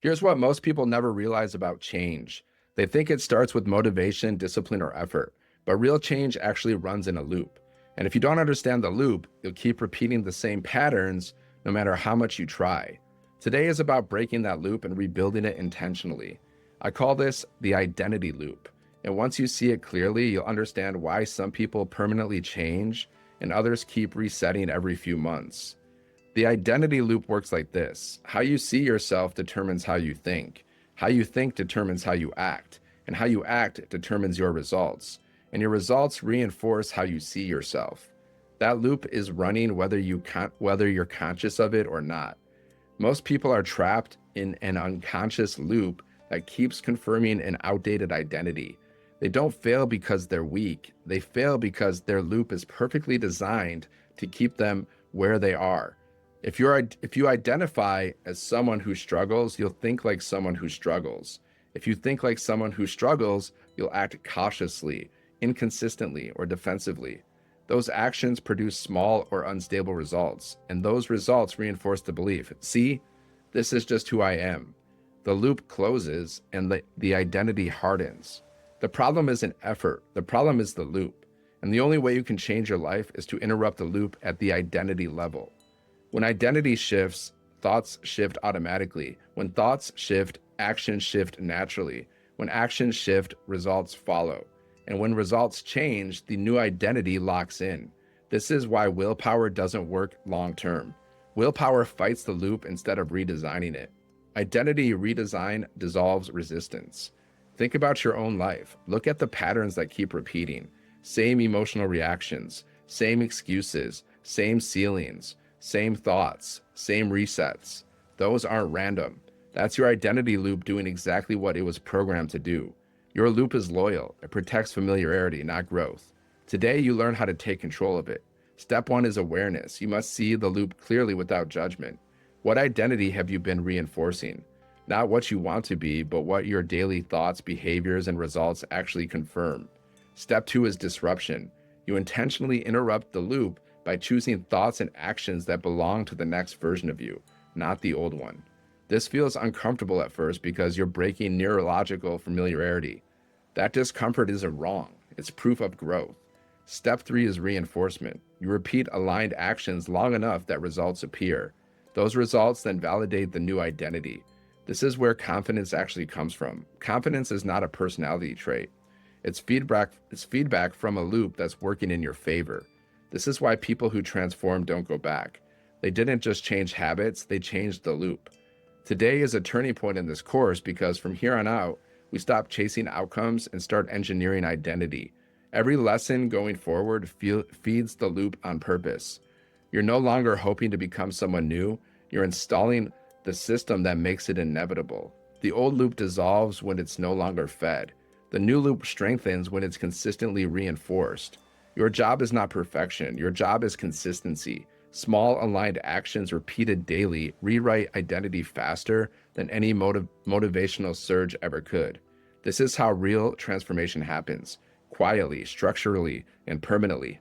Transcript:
Here's what most people never realize about change. They think it starts with motivation, discipline, or effort, but real change actually runs in a loop. And if you don't understand the loop, you'll keep repeating the same patterns no matter how much you try. Today is about breaking that loop and rebuilding it intentionally. I call this the identity loop. And once you see it clearly, you'll understand why some people permanently change and others keep resetting every few months. The identity loop works like this. How you see yourself determines how you think. How you think determines how you act. And how you act determines your results. And your results reinforce how you see yourself. That loop is running whether you're conscious of it or not. Most people are trapped in an unconscious loop that keeps confirming an outdated identity. They don't fail because they're weak. They fail because their loop is perfectly designed to keep them where they are. If you identify as someone who struggles, you'll think like someone who struggles. If you think like someone who struggles, you'll act cautiously, inconsistently, or defensively. Those actions produce small or unstable results, and those results reinforce the belief, see, this is just who I am. The loop closes and the identity hardens. The problem isn't effort, the problem is the loop. And the only way you can change your life is to interrupt the loop at the identity level. When identity shifts, thoughts shift automatically. When thoughts shift, actions shift naturally. When actions shift, results follow. And when results change, the new identity locks in. This is why willpower doesn't work long term. Willpower fights the loop instead of redesigning it. Identity redesign dissolves resistance. Think about your own life. Look at the patterns that keep repeating. Same emotional reactions, same excuses, same ceilings, same thoughts, same resets. Those aren't random. That's your identity loop doing exactly what it was programmed to do. Your loop is loyal. It protects familiarity, not growth. Today, you learn how to take control of it. Step one is awareness. You must see the loop clearly without judgment. What identity have you been reinforcing? Not what you want to be, but what your daily thoughts, behaviors, and results actually confirm. Step two is disruption. You intentionally interrupt the loop by choosing thoughts and actions that belong to the next version of you, not the old one. This feels uncomfortable at first because you're breaking neurological familiarity. That discomfort isn't wrong. It's proof of growth. Step three is reinforcement. You repeat aligned actions long enough that results appear. Those results then validate the new identity. This is where confidence actually comes from. Confidence is not a personality trait. It's feedback from a loop that's working in your favor. This is why people who transform don't go back. They didn't just change habits, they changed the loop. Today is a turning point in this course because from here on out, we stop chasing outcomes and start engineering identity. Every lesson going forward feeds the loop on purpose. You're no longer hoping to become someone new, you're installing the system that makes it inevitable. The old loop dissolves when it's no longer fed. The new loop strengthens when it's consistently reinforced. Your job is not perfection. Your job is consistency. Small aligned actions repeated daily rewrite identity faster than any motivational surge ever could. This is how real transformation happens, quietly, structurally, and permanently.